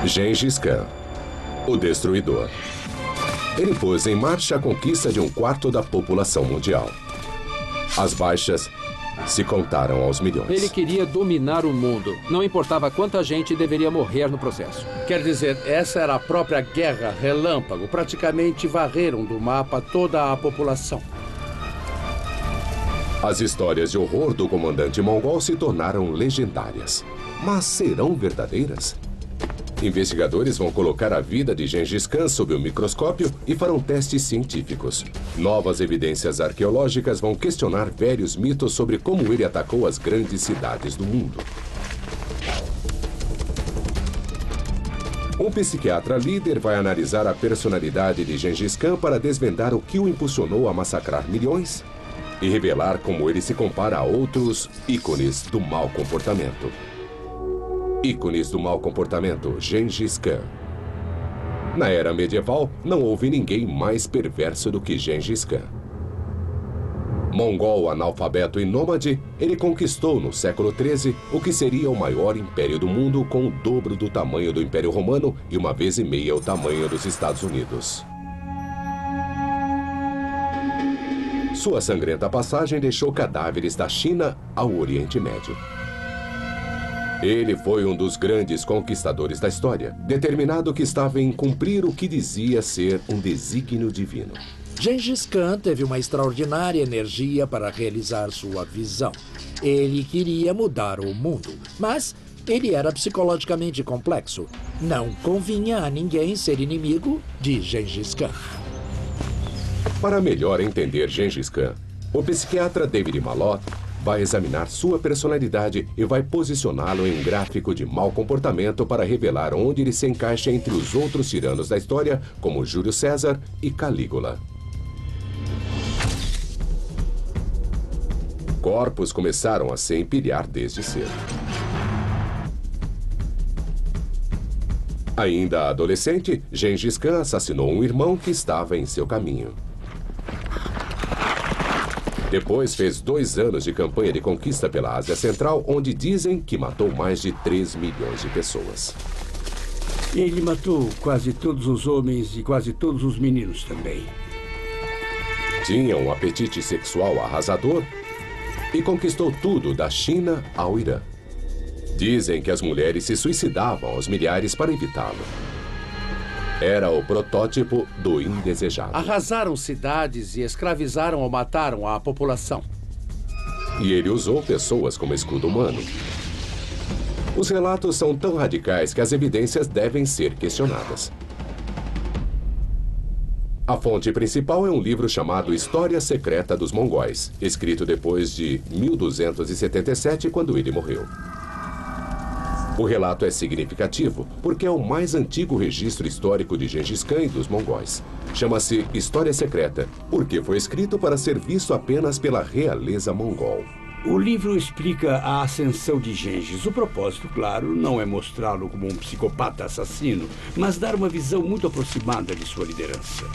Gengis Khan, o Destruidor. Ele pôs em marcha a conquista de 1/4 da população mundial. As baixas se contaram aos milhões. Ele queria dominar o mundo. Não importava quanta gente deveria morrer no processo. Quer dizer, essa era a própria guerra relâmpago. Praticamente varreram do mapa toda a população. As histórias de horror do comandante mongol se tornaram legendárias. Mas serão verdadeiras? Investigadores vão colocar a vida de Gengis Khan sob o microscópio e farão testes científicos. Novas evidências arqueológicas vão questionar velhos mitos sobre como ele atacou as grandes cidades do mundo. Um psiquiatra líder vai analisar a personalidade de Gengis Khan para desvendar o que o impulsionou a massacrar milhões e revelar como ele se compara a outros ícones do mau comportamento. Ícones do mau comportamento, Gengis Khan. Na era medieval, não houve ninguém mais perverso do que Gengis Khan. Mongol, analfabeto e nômade, ele conquistou no século XIII o que seria o maior império do mundo, com o dobro do tamanho do Império Romano e 1,5 vezes o tamanho dos Estados Unidos. Sua sangrenta passagem deixou cadáveres da China ao Oriente Médio. Ele foi um dos grandes conquistadores da história, determinado que estava em cumprir o que dizia ser um desígnio divino. Gengis Khan teve uma extraordinária energia para realizar sua visão. Ele queria mudar o mundo, mas ele era psicologicamente complexo. Não convinha a ninguém ser inimigo de Gengis Khan. Para melhor entender Gengis Khan, o psiquiatra David Malott vai examinar sua personalidade e vai posicioná-lo em um gráfico de mau comportamento para revelar onde ele se encaixa entre os outros tiranos da história, como Júlio César e Calígula. Corpos começaram a se empilhar desde cedo. Ainda adolescente, Gengis Khan assassinou um irmão que estava em seu caminho. Depois fez 2 anos de campanha de conquista pela Ásia Central, onde dizem que matou mais de 3 milhões de pessoas. Ele matou quase todos os homens e quase todos os meninos também. Tinha um apetite sexual arrasador e conquistou tudo da China ao Irã. Dizem que as mulheres se suicidavam aos milhares para evitá-lo. Era o protótipo do indesejado. Arrasaram cidades e escravizaram ou mataram a população. E ele usou pessoas como escudo humano. Os relatos são tão radicais que as evidências devem ser questionadas. A fonte principal é um livro chamado História Secreta dos Mongóis, escrito depois de 1277, quando ele morreu. O relato é significativo porque é o mais antigo registro histórico de Gengis Khan e dos mongóis. Chama-se História Secreta, porque foi escrito para ser visto apenas pela realeza mongol. O livro explica a ascensão de Gengis. O propósito, claro, não é mostrá-lo como um psicopata assassino, mas dar uma visão muito aproximada de sua liderança.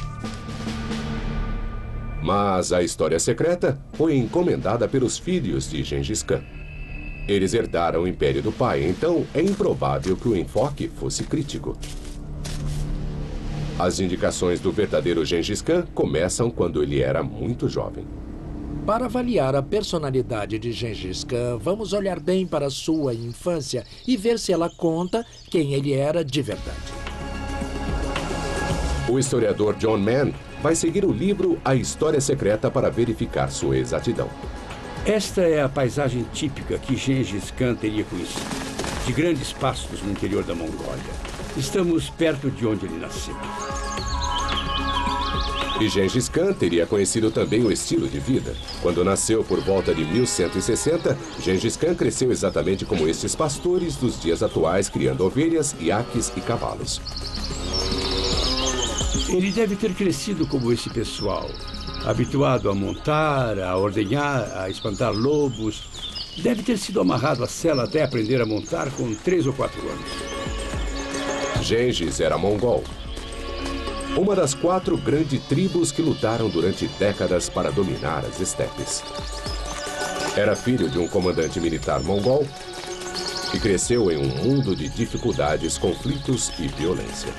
Mas a História Secreta foi encomendada pelos filhos de Gengis Khan. Eles herdaram o império do pai, então é improvável que o enfoque fosse crítico. As indicações do verdadeiro Gengis Khan começam quando ele era muito jovem. Para avaliar a personalidade de Gengis Khan, vamos olhar bem para sua infância e ver se ela conta quem ele era de verdade. O historiador John Mann vai seguir o livro A História Secreta para verificar sua exatidão. Esta é a paisagem típica que Gengis Khan teria conhecido, de grandes pastos no interior da Mongólia. Estamos perto de onde ele nasceu. E Gengis Khan teria conhecido também o estilo de vida. Quando nasceu por volta de 1160, Gengis Khan cresceu exatamente como estes pastores dos dias atuais, criando ovelhas, iaques e cavalos. Ele deve ter crescido como esse pessoal, habituado a montar, a ordenhar, a espantar lobos. Deve ter sido amarrado à sela até aprender a montar com 3 ou 4 anos. Gengis era mongol, uma das 4 grandes tribos que lutaram durante décadas para dominar as estepes. Era filho de um comandante militar mongol e cresceu em um mundo de dificuldades, conflitos e violência.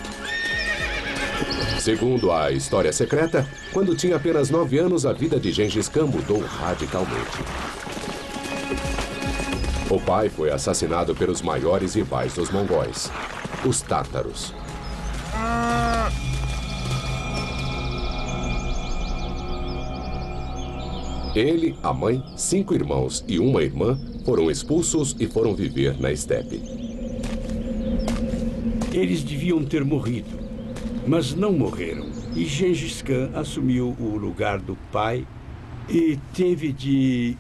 Segundo a história secreta, quando tinha apenas 9 anos, a vida de Gengis Khan mudou radicalmente. O pai foi assassinado pelos maiores rivais dos mongóis, os tátaros. Ele, a mãe, 5 irmãos e uma irmã foram expulsos e foram viver na estepe. Eles deviam ter morrido, mas não morreram. E Gengis Khan assumiu o lugar do pai e teve de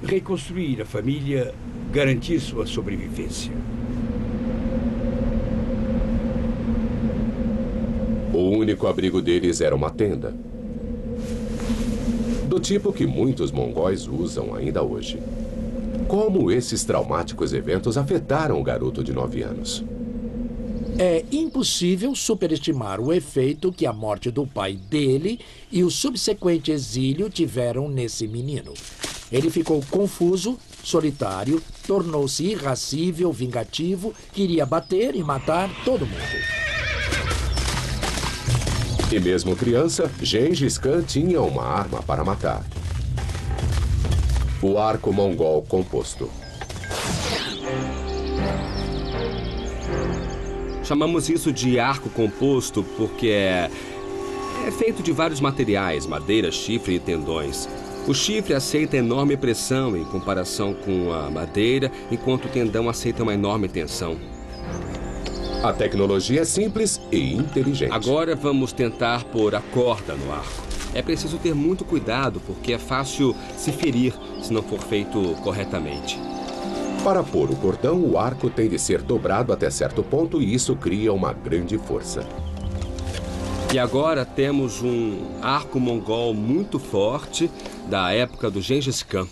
reconstruir a família, garantir sua sobrevivência. O único abrigo deles era uma tenda, do tipo que muitos mongóis usam ainda hoje. Como esses traumáticos eventos afetaram o garoto de 9 anos? É impossível superestimar o efeito que a morte do pai dele e o subsequente exílio tiveram nesse menino. Ele ficou confuso, solitário, tornou-se irascível, vingativo, queria bater e matar todo mundo. E mesmo criança, Gengis Khan tinha uma arma para matar. O arco mongol composto. Chamamos isso de arco composto porque é feito de vários materiais, madeira, chifre e tendões. O chifre aceita enorme pressão em comparação com a madeira, enquanto o tendão aceita uma enorme tensão. A tecnologia é simples e inteligente. Agora vamos tentar pôr a corda no arco. É preciso ter muito cuidado, porque é fácil se ferir se não for feito corretamente. Para pôr o cordão, o arco tem de ser dobrado até certo ponto e isso cria uma grande força. E agora temos um arco mongol muito forte da época do Gengis Khan.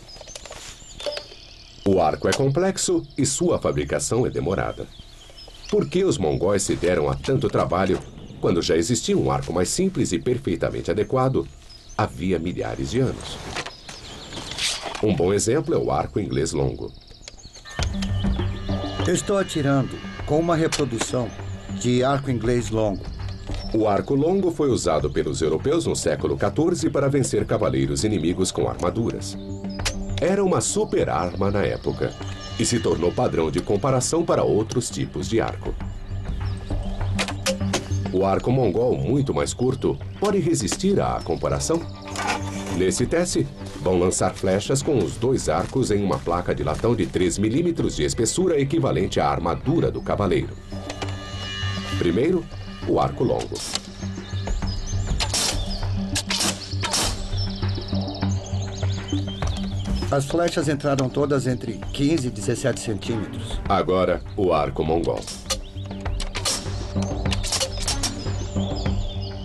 O arco é complexo e sua fabricação é demorada. Por que os mongóis se deram a tanto trabalho quando já existia um arco mais simples e perfeitamente adequado havia milhares de anos? Um bom exemplo é o arco inglês longo. Eu estou atirando com uma reprodução de arco inglês longo. O arco longo foi usado pelos europeus no século XIV para vencer cavaleiros inimigos com armaduras. Era uma super arma na época e se tornou padrão de comparação para outros tipos de arco. O arco mongol, muito mais curto, pode resistir à comparação? Nesse teste, vão lançar flechas com os 2 arcos em uma placa de latão de 3 milímetros de espessura, equivalente à armadura do cavaleiro. Primeiro, o arco longo. As flechas entraram todas entre 15 e 17 centímetros. Agora, o arco mongol.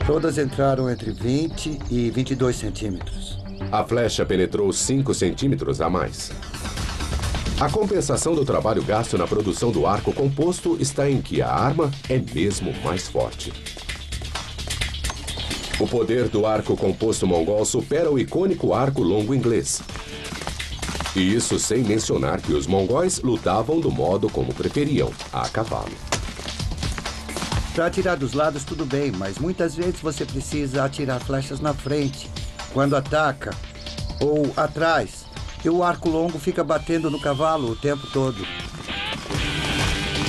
Todas entraram entre 20 e 22 centímetros. A flecha penetrou 5 centímetros a mais. A compensação do trabalho gasto na produção do arco composto está em que a arma é mesmo mais forte. O poder do arco composto mongol supera o icônico arco longo inglês. E isso sem mencionar que os mongóis lutavam do modo como preferiam, a cavalo. Para atirar dos lados tudo bem, mas muitas vezes você precisa atirar flechas na frente, quando ataca, ou atrás. E o arco longo fica batendo no cavalo o tempo todo.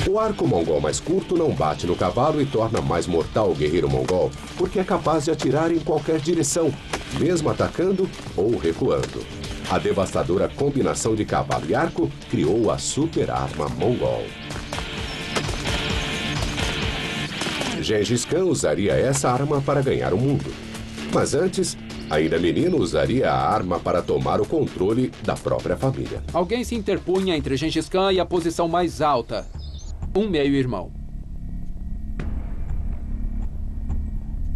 O arco mongol mais curto não bate no cavalo e torna mais mortal o guerreiro mongol, porque é capaz de atirar em qualquer direção, mesmo atacando ou recuando. A devastadora combinação de cavalo e arco criou a super arma mongol. Gengis Khan usaria essa arma para ganhar o mundo. Mas antes, ainda menino, usaria a arma para tomar o controle da própria família. Alguém se interpunha entre Gengis Khan e a posição mais alta. Um meio-irmão.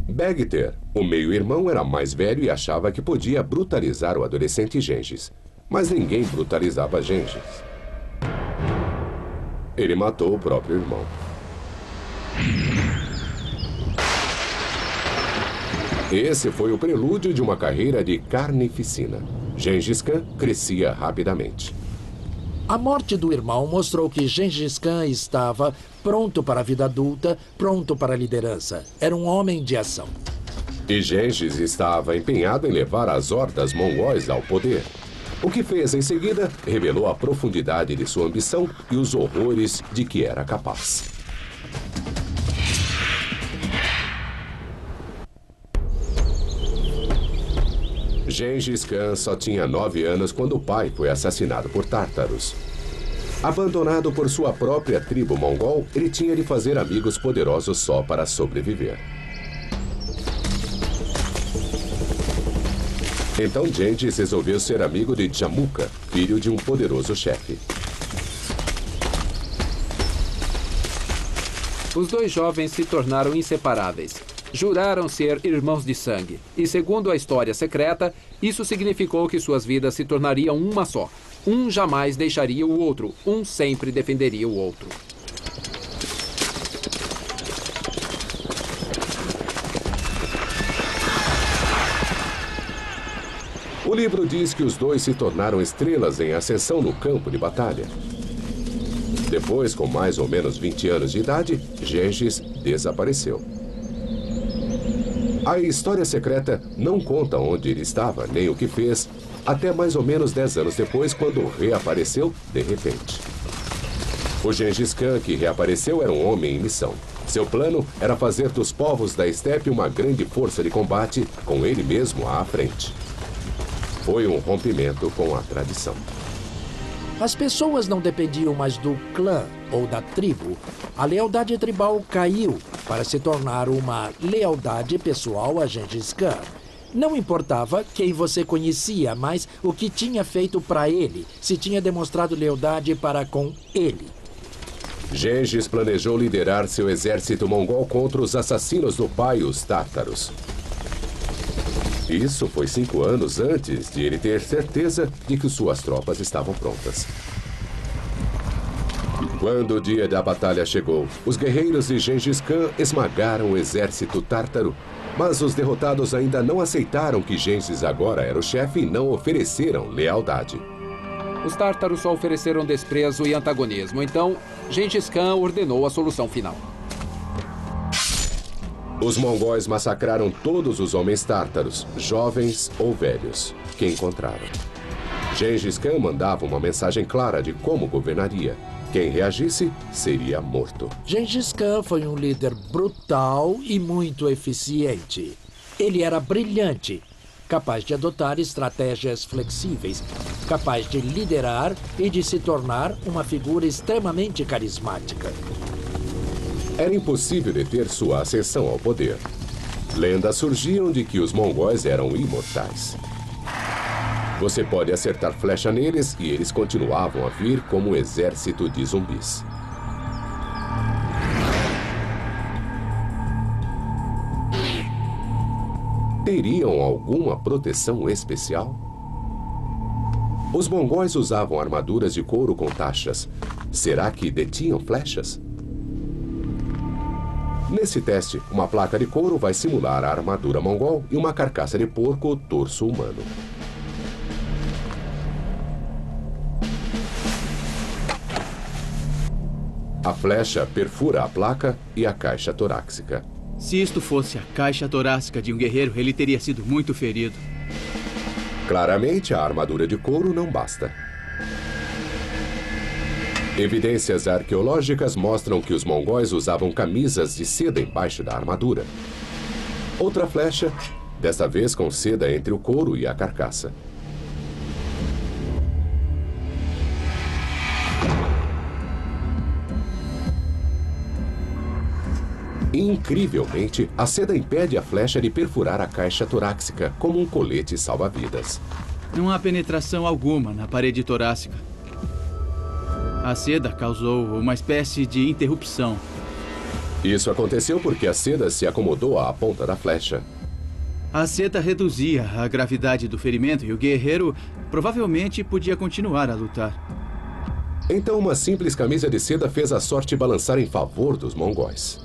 Bagter, o meio-irmão, era mais velho e achava que podia brutalizar o adolescente Gengis. Mas ninguém brutalizava Gengis. Ele matou o próprio irmão. Esse foi o prelúdio de uma carreira de carnificina. Gengis Khan crescia rapidamente. A morte do irmão mostrou que Gengis Khan estava pronto para a vida adulta, pronto para a liderança. Era um homem de ação. E Gengis estava empenhado em levar as hordas mongóis ao poder. O que fez em seguida revelou a profundidade de sua ambição e os horrores de que era capaz. Gengis Khan só tinha 9 anos quando o pai foi assassinado por tártaros. Abandonado por sua própria tribo mongol, ele tinha de fazer amigos poderosos só para sobreviver. Então Gengis resolveu ser amigo de Jamuka, filho de um poderoso chefe. Os dois jovens se tornaram inseparáveis. Juraram ser irmãos de sangue. E segundo a história secreta, isso significou que suas vidas se tornariam uma só. Um jamais deixaria o outro. Um sempre defenderia o outro. O livro diz que os dois se tornaram estrelas em ascensão no campo de batalha. Depois, com mais ou menos 20 anos de idade, Gengis desapareceu. A história secreta não conta onde ele estava, nem o que fez, até mais ou menos 10 anos depois, quando reapareceu de repente. O Gengis Khan que reapareceu era um homem em missão. Seu plano era fazer dos povos da estepe uma grande força de combate, com ele mesmo à frente. Foi um rompimento com a tradição. As pessoas não dependiam mais do clã ou da tribo. A lealdade tribal caiu para se tornar uma lealdade pessoal a Gengis Khan. Não importava quem você conhecia, mas o que tinha feito para ele, se tinha demonstrado lealdade para com ele. Gengis planejou liderar seu exército mongol contra os assassinos do pai, os tártaros. Isso foi 5 anos antes de ele ter certeza de que suas tropas estavam prontas. Quando o dia da batalha chegou, os guerreiros de Gengis Khan esmagaram o exército tártaro, mas os derrotados ainda não aceitaram que Gengis agora era o chefe e não ofereceram lealdade. Os tártaros só ofereceram desprezo e antagonismo. Então, Gengis Khan ordenou a solução final. Os mongóis massacraram todos os homens tártaros, jovens ou velhos, que encontraram. Gengis Khan mandava uma mensagem clara de como governaria. Quem reagisse seria morto. Gengis Khan foi um líder brutal e muito eficiente. Ele era brilhante, capaz de adotar estratégias flexíveis, capaz de liderar e de se tornar uma figura extremamente carismática. Era impossível deter sua ascensão ao poder. Lendas surgiam de que os mongóis eram imortais. Você pode acertar flecha neles e eles continuavam a vir como um exército de zumbis. Teriam alguma proteção especial? Os mongóis usavam armaduras de couro com taxas. Será que detinham flechas? Nesse teste, uma placa de couro vai simular a armadura mongol e uma carcaça de porco o torso humano. A flecha perfura a placa e a caixa torácica. Se isto fosse a caixa torácica de um guerreiro, ele teria sido muito ferido. Claramente, a armadura de couro não basta. Evidências arqueológicas mostram que os mongóis usavam camisas de seda embaixo da armadura. Outra flecha, desta vez com seda entre o couro e a carcaça. Incrivelmente, a seda impede a flecha de perfurar a caixa torácica como um colete salva-vidas. Não há penetração alguma na parede torácica. A seda causou uma espécie de interrupção. Isso aconteceu porque a seda se acomodou à ponta da flecha. A seda reduzia a gravidade do ferimento e o guerreiro provavelmente podia continuar a lutar. Então uma simples camisa de seda fez a sorte balançar em favor dos mongóis.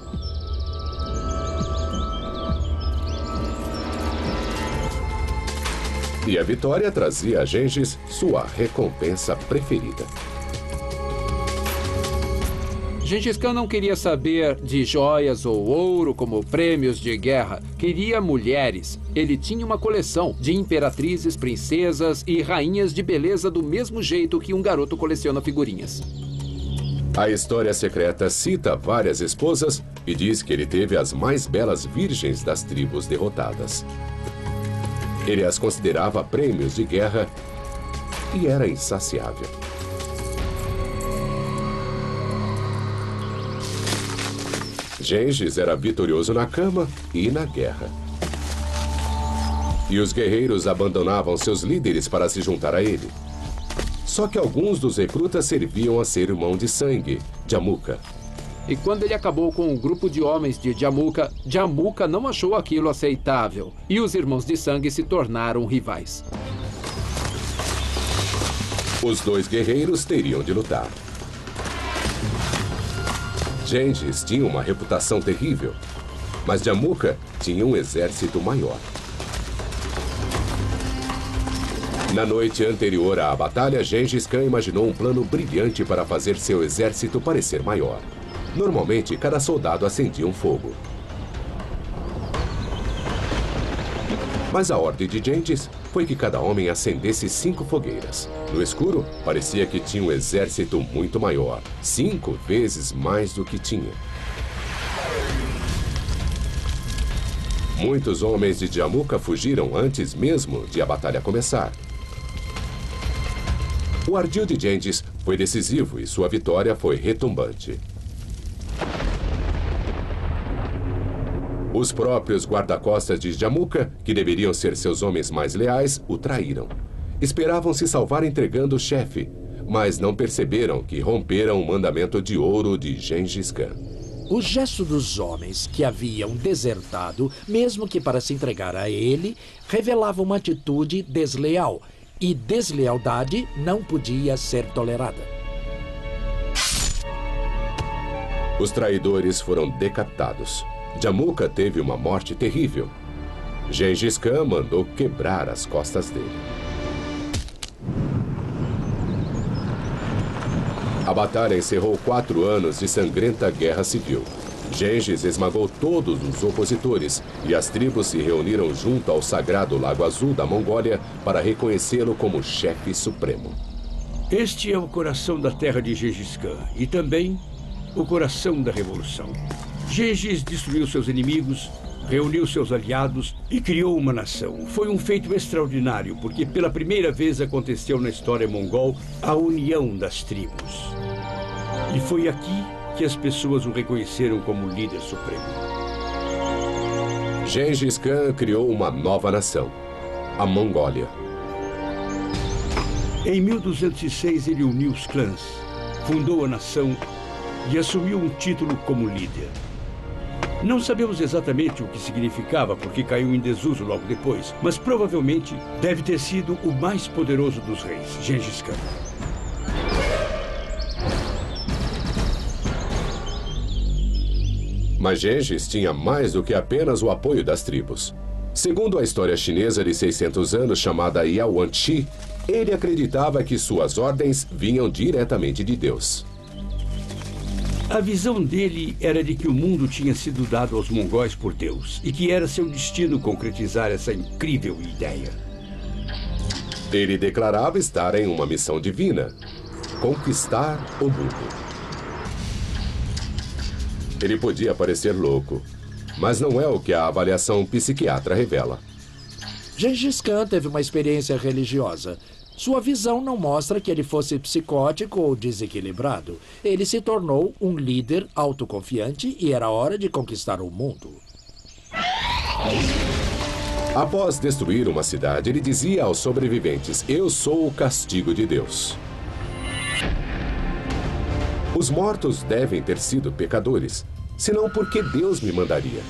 E a vitória trazia a Gengis sua recompensa preferida. Gengis Khan não queria saber de joias ou ouro como prêmios de guerra. Queria mulheres. Ele tinha uma coleção de imperatrizes, princesas e rainhas de beleza do mesmo jeito que um garoto coleciona figurinhas. A história secreta cita várias esposas e diz que ele teve as mais belas virgens das tribos derrotadas. Ele as considerava prêmios de guerra e era insaciável. Gengis era vitorioso na cama e na guerra. E os guerreiros abandonavam seus líderes para se juntar a ele. Só que alguns dos recrutas serviam a ser irmão de sangue, Jamuka. E quando ele acabou com o grupo de homens de Jamuka, Jamuka não achou aquilo aceitável. E os irmãos de sangue se tornaram rivais. Os dois guerreiros teriam de lutar. Gengis tinha uma reputação terrível, mas Jamuka tinha um exército maior. Na noite anterior à batalha, Gengis Khan imaginou um plano brilhante para fazer seu exército parecer maior. Normalmente, cada soldado acendia um fogo. Mas a ordem de Gengis foi que cada homem acendesse 5 fogueiras. No escuro, parecia que tinha um exército muito maior, 5 vezes mais do que tinha. Muitos homens de Jamuka fugiram antes mesmo de a batalha começar. O ardil de Gengis foi decisivo e sua vitória foi retumbante. Os próprios guarda-costas de Jamuka, que deveriam ser seus homens mais leais, o traíram. Esperavam se salvar entregando o chefe, mas não perceberam que romperam o mandamento de ouro de Gengis Khan. O gesto dos homens que haviam desertado, mesmo que para se entregar a ele, revelava uma atitude desleal, e deslealdade não podia ser tolerada. Os traidores foram decapitados. Jamuka teve uma morte terrível. Gengis Khan mandou quebrar as costas dele. A batalha encerrou 4 anos de sangrenta guerra civil. Gengis esmagou todos os opositores e as tribos se reuniram junto ao sagrado Lago Azul da Mongólia para reconhecê-lo como chefe supremo. Este é o coração da terra de Gengis Khan e também o coração da revolução. Gengis destruiu seus inimigos, reuniu seus aliados e criou uma nação. Foi um feito extraordinário, porque pela primeira vez aconteceu na história mongol a união das tribos. E foi aqui que as pessoas o reconheceram como líder supremo. Gengis Khan criou uma nova nação, a Mongólia. Em 1206, ele uniu os clãs, fundou a nação e assumiu um título como líder. Não sabemos exatamente o que significava, porque caiu em desuso logo depois, mas provavelmente deve ter sido o mais poderoso dos reis, Gengis Khan. Mas Gengis tinha mais do que apenas o apoio das tribos. Segundo a história chinesa de 600 anos chamada Yaoanshi, ele acreditava que suas ordens vinham diretamente de Deus. A visão dele era de que o mundo tinha sido dado aos mongóis por Deus e que era seu destino concretizar essa incrível ideia. Ele declarava estar em uma missão divina: conquistar o mundo. Ele podia parecer louco, mas não é o que a avaliação psiquiatra revela. Gengis Khan teve uma experiência religiosa. Sua visão não mostra que ele fosse psicótico ou desequilibrado. Ele se tornou um líder autoconfiante e era hora de conquistar o mundo. Após destruir uma cidade, ele dizia aos sobreviventes: "Eu sou o castigo de Deus." Os mortos devem ter sido pecadores, senão por que Deus me mandaria?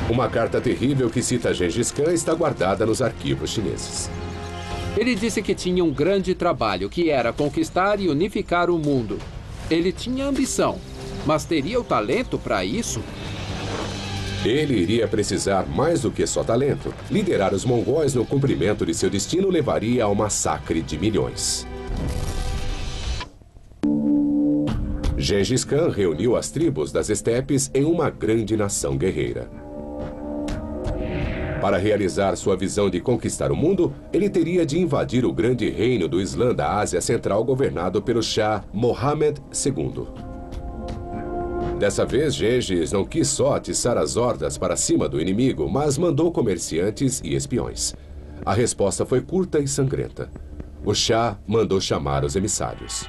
Uma carta terrível que cita Gengis Khan está guardada nos arquivos chineses. Ele disse que tinha um grande trabalho, que era conquistar e unificar o mundo. Ele tinha ambição, mas teria o talento para isso? Ele iria precisar mais do que só talento. Liderar os mongóis no cumprimento de seu destino levaria ao massacre de milhões. Gengis Khan reuniu as tribos das estepes em uma grande nação guerreira. Para realizar sua visão de conquistar o mundo, ele teria de invadir o grande reino do Islã da Ásia Central governado pelo Shah Mohammed II. Dessa vez, Gengis não quis só atiçar as hordas para cima do inimigo, mas mandou comerciantes e espiões. A resposta foi curta e sangrenta. O Shah mandou chamar os emissários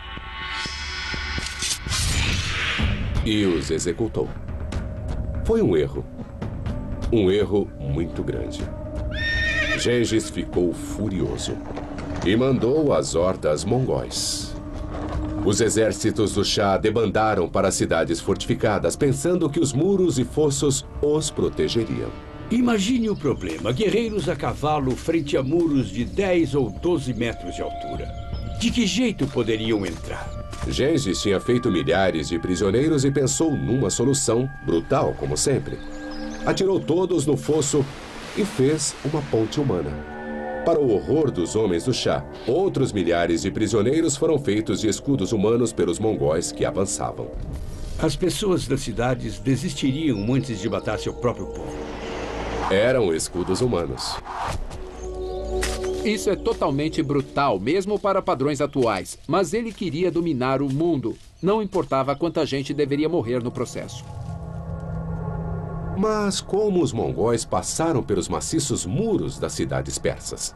e os executou. Foi um erro muito grande. Gengis ficou furioso e mandou as hordas mongóis. Os exércitos do Shah debandaram para cidades fortificadas, pensando que os muros e fossos os protegeriam. Imagine o problema: guerreiros a cavalo frente a muros de 10 ou 12 metros de altura. De que jeito poderiam entrar? Gengis tinha feito milhares de prisioneiros e pensou numa solução, brutal como sempre. Atirou todos no fosso e fez uma ponte humana. Para o horror dos homens do Shah, outros milhares de prisioneiros foram feitos de escudos humanos pelos mongóis que avançavam. As pessoas das cidades desistiriam antes de matar seu próprio povo. Eram escudos humanos. Isso é totalmente brutal, mesmo para padrões atuais. Mas ele queria dominar o mundo. Não importava quanta gente deveria morrer no processo. Mas como os mongóis passaram pelos maciços muros das cidades persas?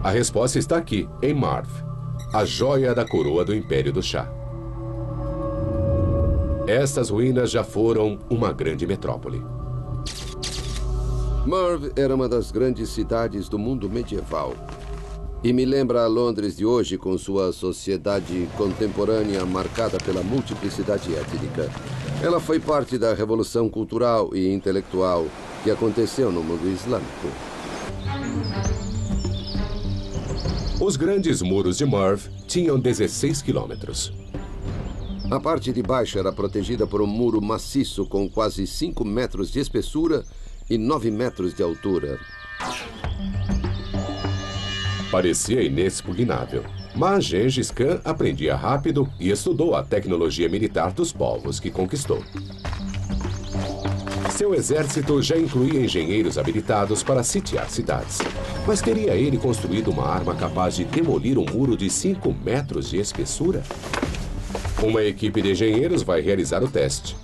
A resposta está aqui, em Marv, a joia da coroa do Império do Shah. Estas ruínas já foram uma grande metrópole. Marv era uma das grandes cidades do mundo medieval. E me lembra a Londres de hoje, com sua sociedade contemporânea marcada pela multiplicidade étnica. Ela foi parte da revolução cultural e intelectual que aconteceu no mundo islâmico. Os grandes muros de Marv tinham 16 quilômetros. A parte de baixo era protegida por um muro maciço com quase 5 metros de espessura e 9 metros de altura. Parecia inexpugnável, mas Gengis Khan aprendia rápido e estudou a tecnologia militar dos povos que conquistou. Seu exército já incluía engenheiros habilitados para sitiar cidades. Mas teria ele construído uma arma capaz de demolir um muro de 5 metros de espessura? Uma equipe de engenheiros vai realizar o teste.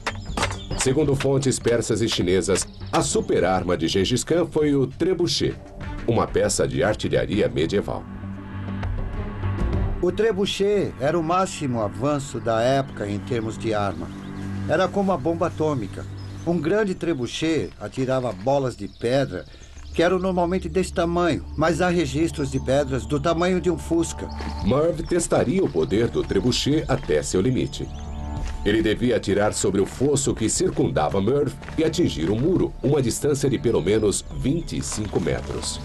Segundo fontes persas e chinesas, a super-arma de Gengis Khan foi o trebuchet, uma peça de artilharia medieval. O trebuchet era o máximo avanço da época em termos de arma. Era como a bomba atômica. Um grande trebuchet atirava bolas de pedra que eram normalmente desse tamanho, mas há registros de pedras do tamanho de um fusca. Marv testaria o poder do trebuchet até seu limite. Ele devia atirar sobre o fosso que circundava Marv e atingir o muro, uma distância de pelo menos 25 metros.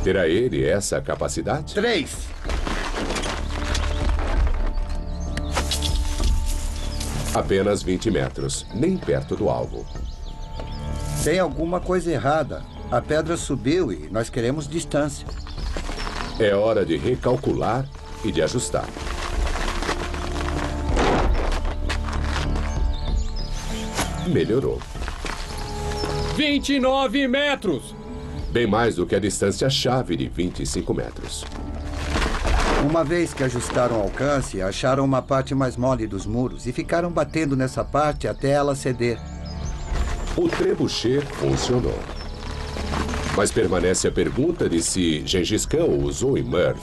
Terá ele essa capacidade? 3. Apenas 20 metros, nem perto do alvo. Tem alguma coisa errada. A pedra subiu e nós queremos distância. É hora de recalcular e de ajustar. Melhorou. 29 metros! Bem mais do que a distância-chave de 25 metros. Uma vez que ajustaram o alcance, acharam uma parte mais mole dos muros e ficaram batendo nessa parte até ela ceder. O trebuchet funcionou. Mas permanece a pergunta de se Gengis Khan o usou em Marv.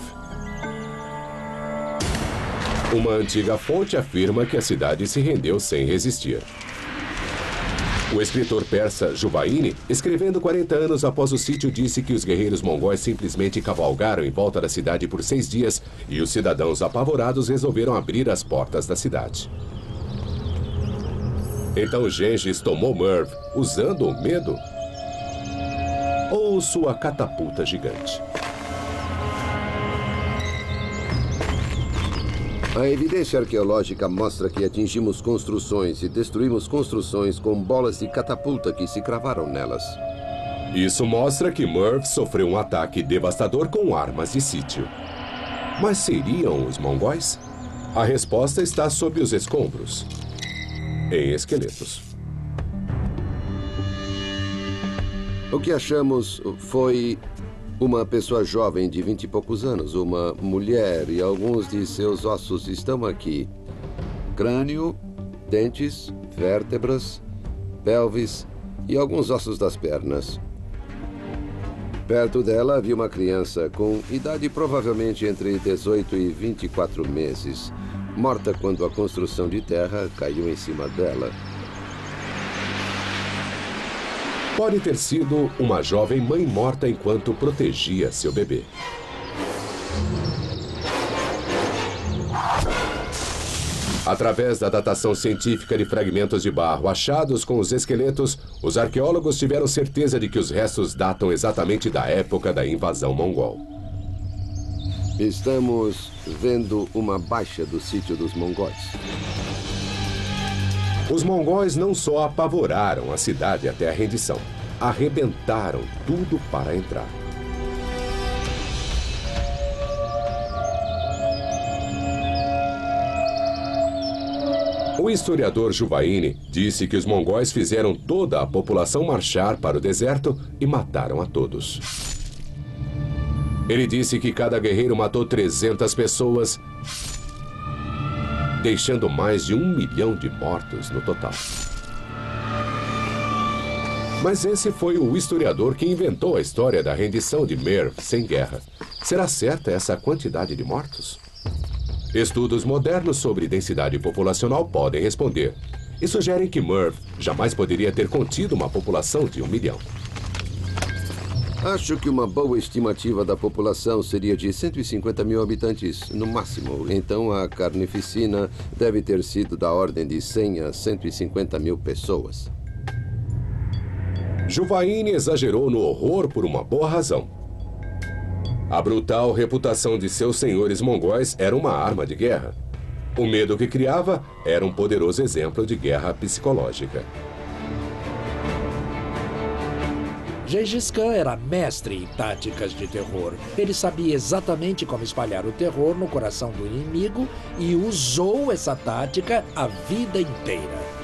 Uma antiga fonte afirma que a cidade se rendeu sem resistir. O escritor persa Jubaini, escrevendo 40 anos após o sítio, disse que os guerreiros mongóis simplesmente cavalgaram em volta da cidade por 6 dias e os cidadãos apavorados resolveram abrir as portas da cidade. Então Gengis tomou Marv usando o medo ou sua catapulta gigante? A evidência arqueológica mostra que atingimos construções e destruímos construções com bolas de catapulta que se cravaram nelas. Isso mostra que Marv sofreu um ataque devastador com armas de sítio. Mas seriam os mongóis? A resposta está sob os escombros, em esqueletos. O que achamos foi uma pessoa jovem de 20 e poucos anos, uma mulher, e alguns de seus ossos estão aqui. Crânio, dentes, vértebras, pelvis e alguns ossos das pernas. Perto dela havia uma criança com idade provavelmente entre 18 e 24 meses, morta quando a construção de terra caiu em cima dela. Pode ter sido uma jovem mãe morta enquanto protegia seu bebê. Através da datação científica de fragmentos de barro achados com os esqueletos, os arqueólogos tiveram certeza de que os restos datam exatamente da época da invasão mongol. Estamos vendo uma baixa do sítio dos mongóis. Os mongóis não só apavoraram a cidade até a rendição, arrebentaram tudo para entrar. O historiador Juvaini disse que os mongóis fizeram toda a população marchar para o deserto e mataram a todos. Ele disse que cada guerreiro matou 300 pessoas, deixando mais de 1 milhão de mortos no total. Mas esse foi o historiador que inventou a história da rendição de Merv sem guerra. Será certa essa quantidade de mortos? Estudos modernos sobre densidade populacional podem responder e sugerem que Merv jamais poderia ter contido uma população de 1 milhão. Acho que uma boa estimativa da população seria de 150 mil habitantes, no máximo. Então a carnificina deve ter sido da ordem de 100 a 150 mil pessoas. Juvaini exagerou no horror por uma boa razão. A brutal reputação de seus senhores mongóis era uma arma de guerra. O medo que criava era um poderoso exemplo de guerra psicológica. Gengis Khan era mestre em táticas de terror. Ele sabia exatamente como espalhar o terror no coração do inimigo e usou essa tática a vida inteira.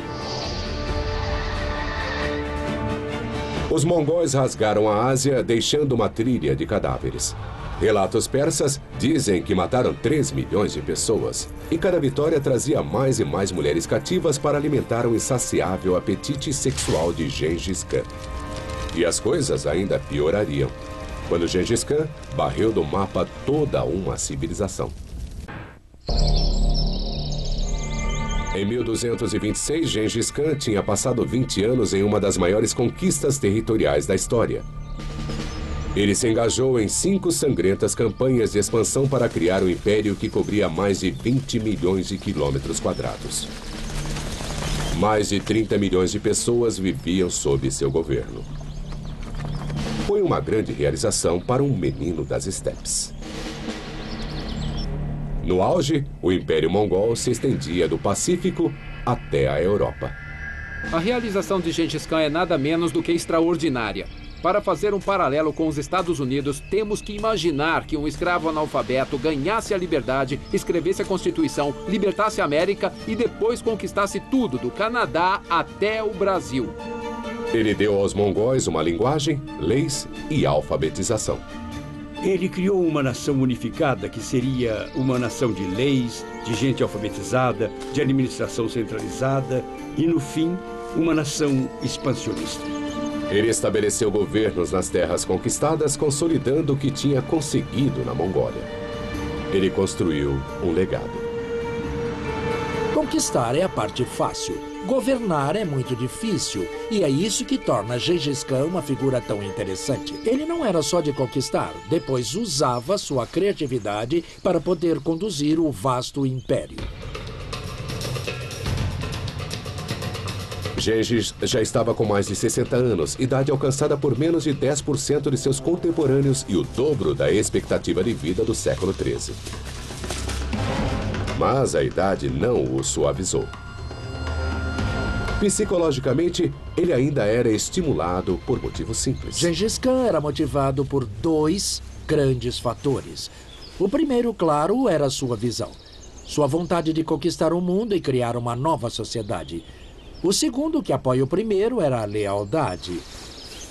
Os mongóis rasgaram a Ásia, deixando uma trilha de cadáveres. Relatos persas dizem que mataram 3 milhões de pessoas, e cada vitória trazia mais e mais mulheres cativas para alimentar o insaciável apetite sexual de Gengis Khan. E as coisas ainda piorariam, quando Gengis Khan varreu do mapa toda uma civilização. Em 1226, Gengis Khan tinha passado 20 anos em uma das maiores conquistas territoriais da história. Ele se engajou em 5 sangrentas campanhas de expansão para criar um império que cobria mais de 20 milhões de quilômetros quadrados. Mais de 30 milhões de pessoas viviam sob seu governo. Foi uma grande realização para um menino das estepes. No auge, o Império Mongol se estendia do Pacífico até a Europa. A realização de Gengis Khan é nada menos do que extraordinária. Para fazer um paralelo com os Estados Unidos, temos que imaginar que um escravo analfabeto ganhasse a liberdade, escrevesse a Constituição, libertasse a América e depois conquistasse tudo, do Canadá até o Brasil. Ele deu aos mongóis uma linguagem, leis e alfabetização. Ele criou uma nação unificada que seria uma nação de leis, de gente alfabetizada, de administração centralizada e, no fim, uma nação expansionista. Ele estabeleceu governos nas terras conquistadas, consolidando o que tinha conseguido na Mongólia. Ele construiu um legado. Conquistar é a parte fácil. Governar é muito difícil, e é isso que torna Gengis Khan uma figura tão interessante. Ele não era só de conquistar, depois usava sua criatividade para poder conduzir o vasto império. Gengis já estava com mais de 60 anos, idade alcançada por menos de 10% de seus contemporâneos e o dobro da expectativa de vida do século XIII. Mas a idade não o suavizou. Psicologicamente, ele ainda era estimulado por motivos simples. Gengis Khan era motivado por 2 grandes fatores. O primeiro, claro, era sua visão. Sua vontade de conquistar o mundo e criar uma nova sociedade. O segundo, que apoia o primeiro, era a lealdade.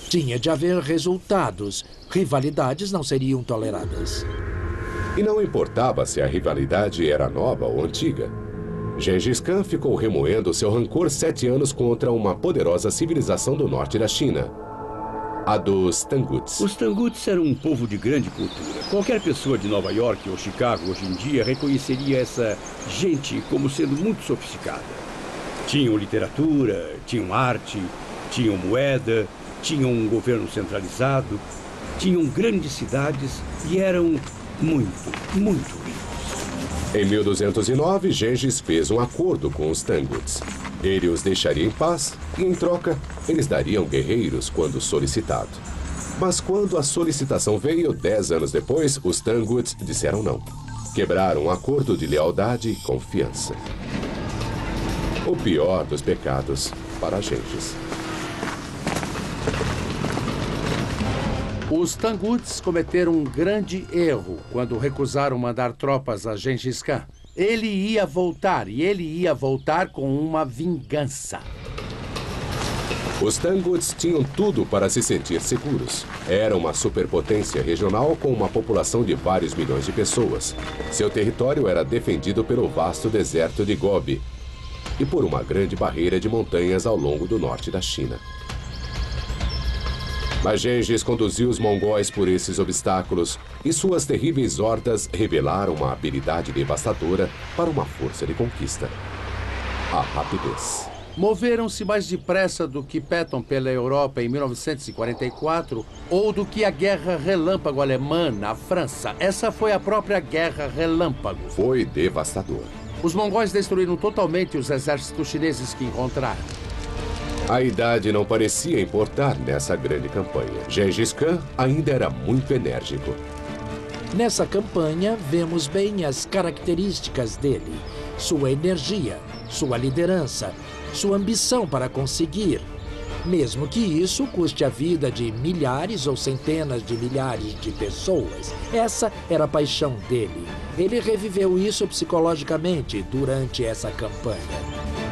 Tinha de haver resultados. Rivalidades não seriam toleradas. E não importava se a rivalidade era nova ou antiga. Gengis Khan ficou remoendo seu rancor 7 anos contra uma poderosa civilização do norte da China, a dos Tanguts. Os Tanguts eram um povo de grande cultura. Qualquer pessoa de Nova York ou Chicago hoje em dia reconheceria essa gente como sendo muito sofisticada. Tinham literatura, tinham arte, tinham moeda, tinham um governo centralizado, tinham grandes cidades e eram muito, muito ricos. Em 1209, Gengis fez um acordo com os Tanguts. Ele os deixaria em paz e, em troca, eles dariam guerreiros quando solicitado. Mas quando a solicitação veio 10 anos depois, os Tanguts disseram não. Quebraram um acordo de lealdade e confiança. O pior dos pecados para Gengis. Os Tanguts cometeram um grande erro quando recusaram mandar tropas a Gengis Khan. Ele ia voltar, e ele ia voltar com uma vingança. Os Tanguts tinham tudo para se sentir seguros. Era uma superpotência regional com uma população de vários milhões de pessoas. Seu território era defendido pelo vasto deserto de Gobi e por uma grande barreira de montanhas ao longo do norte da China. Mas Gengis conduziu os mongóis por esses obstáculos e suas terríveis hordas revelaram uma habilidade devastadora para uma força de conquista: a rapidez. Moveram-se mais depressa do que Patton pela Europa em 1944 ou do que a Guerra Relâmpago Alemã na França. Essa foi a própria Guerra Relâmpago. Foi devastador. Os mongóis destruíram totalmente os exércitos chineses que encontraram. A idade não parecia importar nessa grande campanha. Gengis Khan ainda era muito enérgico. Nessa campanha, vemos bem as características dele. Sua energia, sua liderança, sua ambição para conseguir. Mesmo que isso custe a vida de milhares ou centenas de milhares de pessoas. Essa era a paixão dele. Ele reviveu isso psicologicamente durante essa campanha.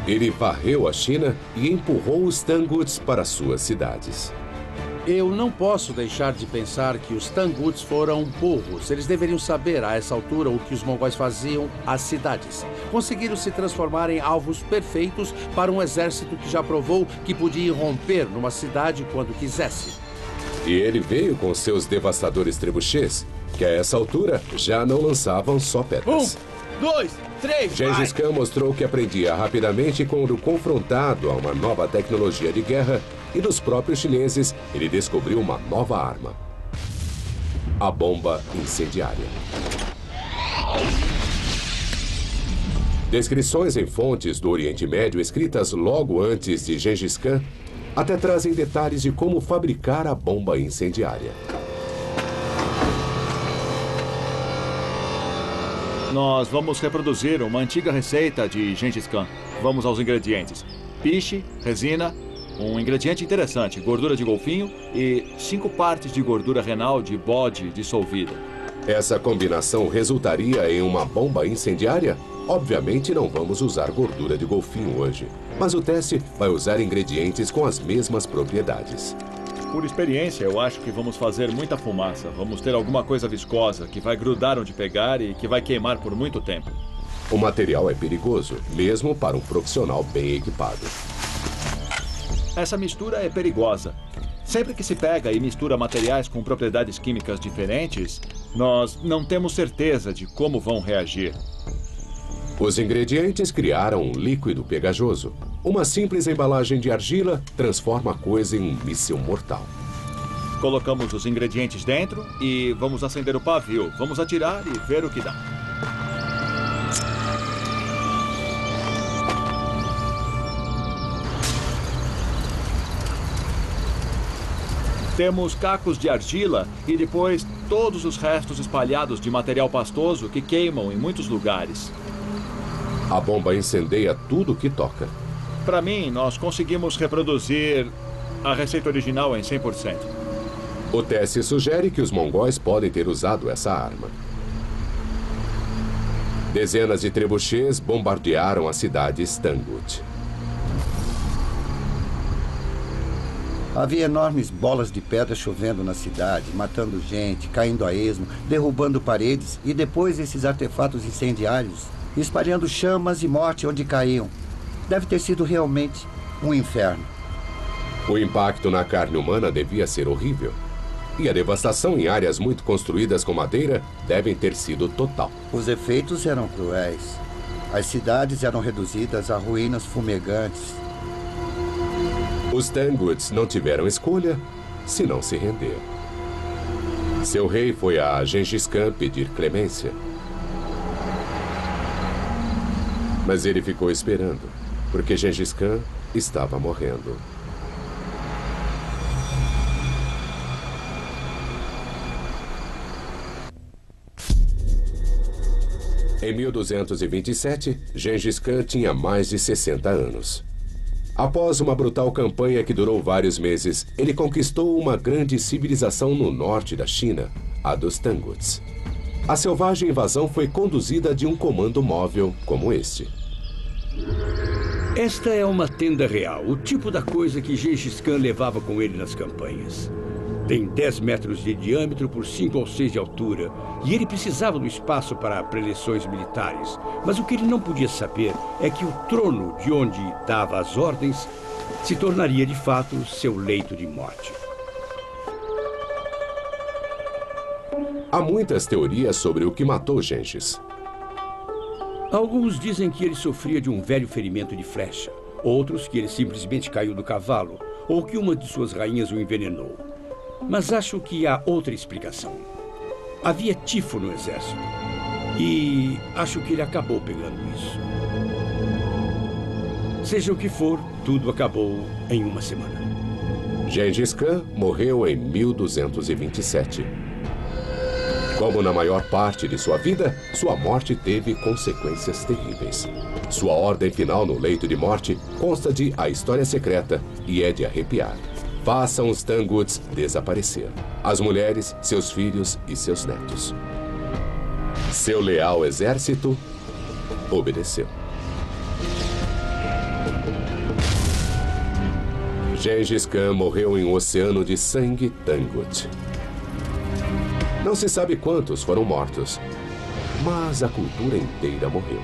Ele varreu a China e empurrou os Tanguts para suas cidades. Eu não posso deixar de pensar que os Tanguts foram burros. Eles deveriam saber, a essa altura, o que os mongóis faziam às cidades. Conseguiram se transformar em alvos perfeitos para um exército que já provou que podia irromper numa cidade quando quisesse. E ele veio com seus devastadores trebuchês, que a essa altura já não lançavam só pedras. 1, 2, 3, Gengis Khan mostrou que aprendia rapidamente quando confrontado a uma nova tecnologia de guerra, e dos próprios chineses, ele descobriu uma nova arma: a bomba incendiária. Descrições em fontes do Oriente Médio escritas logo antes de Gengis Khan até trazem detalhes de como fabricar a bomba incendiária. Nós vamos reproduzir uma antiga receita de Gengis Khan. Vamos aos ingredientes: piche, resina, um ingrediente interessante, gordura de golfinho e 5 partes de gordura renal de bode dissolvida. Essa combinação resultaria em uma bomba incendiária? Obviamente não vamos usar gordura de golfinho hoje, mas o teste vai usar ingredientes com as mesmas propriedades. Por experiência, eu acho que vamos fazer muita fumaça. Vamos ter alguma coisa viscosa que vai grudar onde pegar e que vai queimar por muito tempo. O material é perigoso, mesmo para um profissional bem equipado. Essa mistura é perigosa. Sempre que se pega e mistura materiais com propriedades químicas diferentes, nós não temos certeza de como vão reagir. Os ingredientes criaram um líquido pegajoso. Uma simples embalagem de argila transforma a coisa em um míssil mortal. Colocamos os ingredientes dentro e vamos acender o pavio. Vamos atirar e ver o que dá. Temos cacos de argila e depois todos os restos espalhados de material pastoso que queimam em muitos lugares. A bomba incendeia tudo que toca. Para mim, nós conseguimos reproduzir a receita original em 100%. O teste sugere que os mongóis podem ter usado essa arma. Dezenas de trebuchês bombardearam a cidade Stangut. Havia enormes bolas de pedra chovendo na cidade, matando gente, caindo a esmo, derrubando paredes e depois esses artefatos incendiários, espalhando chamas e morte onde caíam. Deve ter sido realmente um inferno. O impacto na carne humana devia ser horrível. E a devastação em áreas muito construídas com madeira devem ter sido total. Os efeitos eram cruéis. As cidades eram reduzidas a ruínas fumegantes. Os Tanguts não tiveram escolha senão se render. Seu rei foi a Gengis Khan pedir clemência. Mas ele ficou esperando, porque Gengis Khan estava morrendo. Em 1227, Gengis Khan tinha mais de 60 anos. Após uma brutal campanha que durou vários meses, ele conquistou uma grande civilização no norte da China, a dos Tanguts. A selvagem invasão foi conduzida de um comando móvel como este. Esta é uma tenda real, o tipo da coisa que Gengis Khan levava com ele nas campanhas. Tem 10 metros de diâmetro por 5 ou 6 de altura, e ele precisava do espaço para preleções militares. Mas o que ele não podia saber é que o trono de onde dava as ordens se tornaria de fato seu leito de morte. Há muitas teorias sobre o que matou Gengis. Alguns dizem que ele sofria de um velho ferimento de flecha. Outros que ele simplesmente caiu do cavalo, ou que uma de suas rainhas o envenenou. Mas acho que há outra explicação. Havia tifo no exército. E acho que ele acabou pegando isso. Seja o que for, tudo acabou em uma semana. Gengis Khan morreu em 1227. Como na maior parte de sua vida, sua morte teve consequências terríveis. Sua ordem final no leito de morte consta de A História Secreta e é de arrepiar. Façam os Tanguts desaparecer. As mulheres, seus filhos e seus netos. Seu leal exército obedeceu. Gengis Khan morreu em um oceano de sangue Tangut. Não se sabe quantos foram mortos, mas a cultura inteira morreu.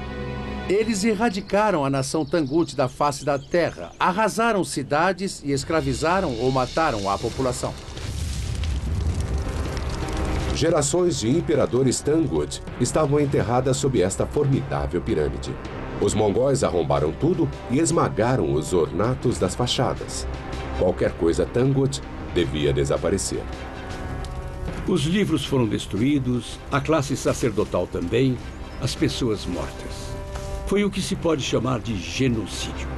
Eles erradicaram a nação Tangut da face da terra, arrasaram cidades e escravizaram ou mataram a população. Gerações de imperadores Tangut estavam enterradas sob esta formidável pirâmide. Os mongóis arrombaram tudo e esmagaram os ornatos das fachadas. Qualquer coisa Tangut devia desaparecer. Os livros foram destruídos, a classe sacerdotal também, as pessoas mortas. Foi o que se pode chamar de genocídio.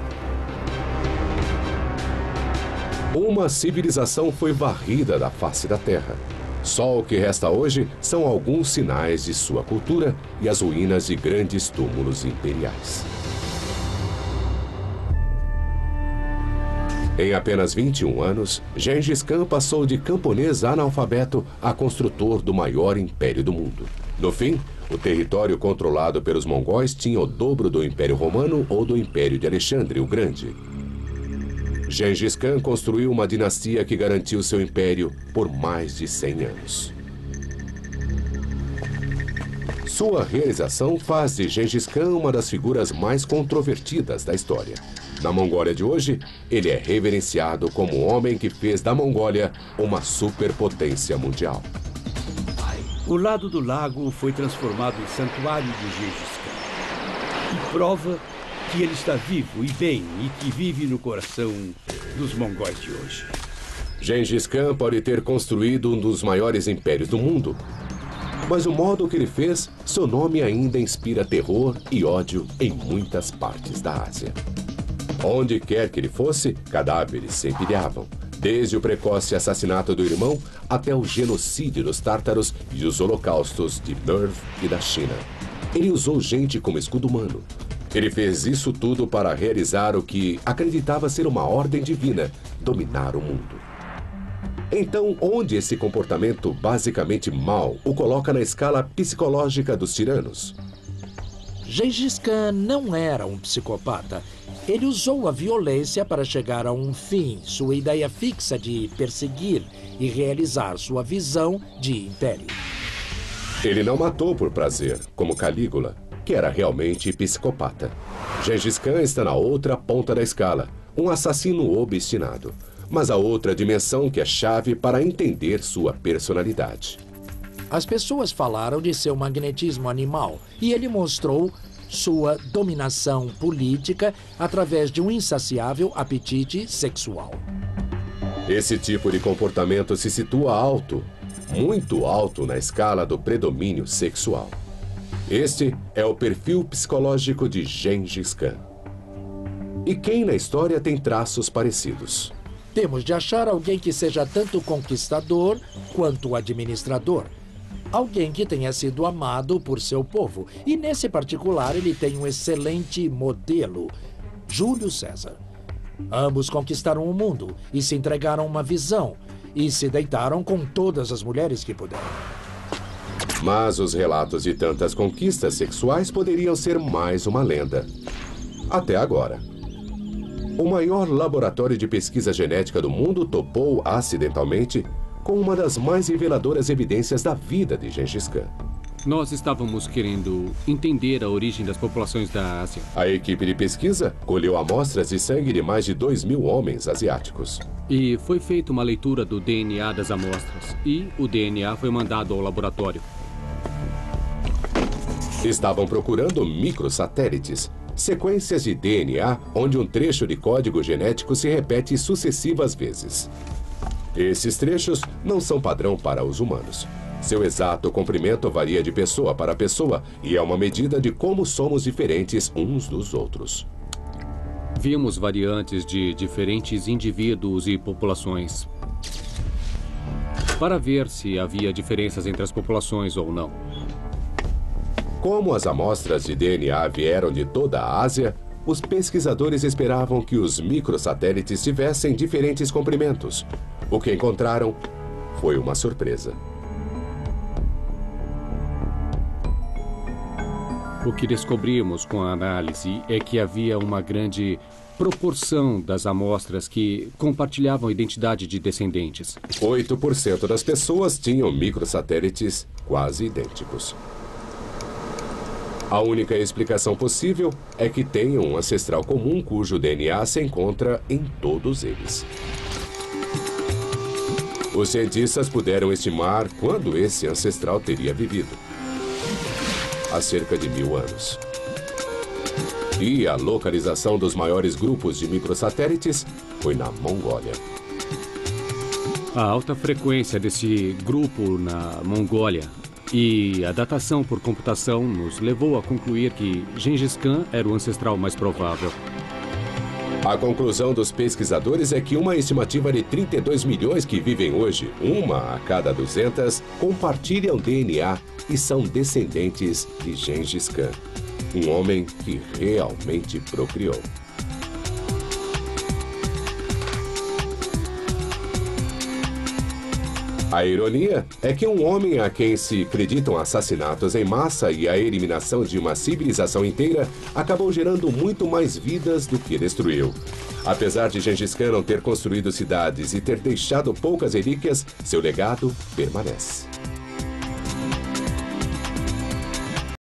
Uma civilização foi varrida da face da terra. Só o que resta hoje são alguns sinais de sua cultura e as ruínas de grandes túmulos imperiais. Em apenas 21 anos, Gengis Khan passou de camponês analfabeto a construtor do maior império do mundo. No fim, o território controlado pelos mongóis tinha o dobro do Império Romano ou do Império de Alexandre o Grande. Gengis Khan construiu uma dinastia que garantiu seu império por mais de 100 anos. Sua realização faz de Gengis Khan uma das figuras mais controvertidas da história. Na Mongólia de hoje, ele é reverenciado como o homem que fez da Mongólia uma superpotência mundial. O lado do lago foi transformado em santuário de Gengis Khan. E prova que ele está vivo e bem e que vive no coração dos mongóis de hoje. Gengis Khan pode ter construído um dos maiores impérios do mundo, mas o modo que ele fez, seu nome ainda inspira terror e ódio em muitas partes da Ásia. Onde quer que ele fosse, cadáveres se empilhavam, desde o precoce assassinato do irmão até o genocídio dos tártaros e os holocaustos de Merv e da China. Ele usou gente como escudo humano. Ele fez isso tudo para realizar o que acreditava ser uma ordem divina, dominar o mundo. Então, onde esse comportamento basicamente mau o coloca na escala psicológica dos tiranos? Gengis Khan não era um psicopata. Ele usou a violência para chegar a um fim, sua ideia fixa de perseguir e realizar sua visão de império. Ele não matou por prazer, como Calígula, que era realmente psicopata. Gengis Khan está na outra ponta da escala, um assassino obstinado. Mas há outra dimensão que é chave para entender sua personalidade. As pessoas falaram de seu magnetismo animal e ele mostrou sua dominação política através de um insaciável apetite sexual. Esse tipo de comportamento se situa alto, muito alto na escala do predomínio sexual. Este é o perfil psicológico de Gengis Khan. E quem na história tem traços parecidos? Temos de achar alguém que seja tanto conquistador quanto administrador. Alguém que tenha sido amado por seu povo. E nesse particular ele tem um excelente modelo, Júlio César. Ambos conquistaram o mundo e se entregaram uma visão e se deitaram com todas as mulheres que puderam. Mas os relatos de tantas conquistas sexuais poderiam ser mais uma lenda. Até agora. O maior laboratório de pesquisa genética do mundo topou acidentalmente com uma das mais reveladoras evidências da vida de Gengis Khan. Nós estávamos querendo entender a origem das populações da Ásia. A equipe de pesquisa colheu amostras de sangue de mais de 2.000 homens asiáticos. E foi feita uma leitura do DNA das amostras. E o DNA foi mandado ao laboratório. Estavam procurando microsatélites, sequências de DNA onde um trecho de código genético se repete sucessivas vezes. Esses trechos não são padrão para os humanos. Seu exato comprimento varia de pessoa para pessoa e é uma medida de como somos diferentes uns dos outros. Vimos variantes de diferentes indivíduos e populações para ver se havia diferenças entre as populações ou não. Como as amostras de DNA vieram de toda a Ásia, os pesquisadores esperavam que os microsatélites tivessem diferentes comprimentos. O que encontraram foi uma surpresa. O que descobrimos com a análise é que havia uma grande proporção das amostras que compartilhavam a identidade de descendentes. 8% das pessoas tinham microsatélites quase idênticos. A única explicação possível é que tenham um ancestral comum cujo DNA se encontra em todos eles. Os cientistas puderam estimar quando esse ancestral teria vivido. Há cerca de 1000 anos. E a localização dos maiores grupos de microsatélites foi na Mongólia. A alta frequência desse grupo na Mongólia e a datação por computação nos levou a concluir que Gengis Khan era o ancestral mais provável. A conclusão dos pesquisadores é que uma estimativa de 32 milhões que vivem hoje, uma a cada 200, compartilham DNA e são descendentes de Gengis Khan, um homem que realmente procriou. A ironia é que um homem a quem se acreditam assassinatos em massa e a eliminação de uma civilização inteira acabou gerando muito mais vidas do que destruiu. Apesar de Gengis Khan não ter construído cidades e ter deixado poucas relíquias, seu legado permanece.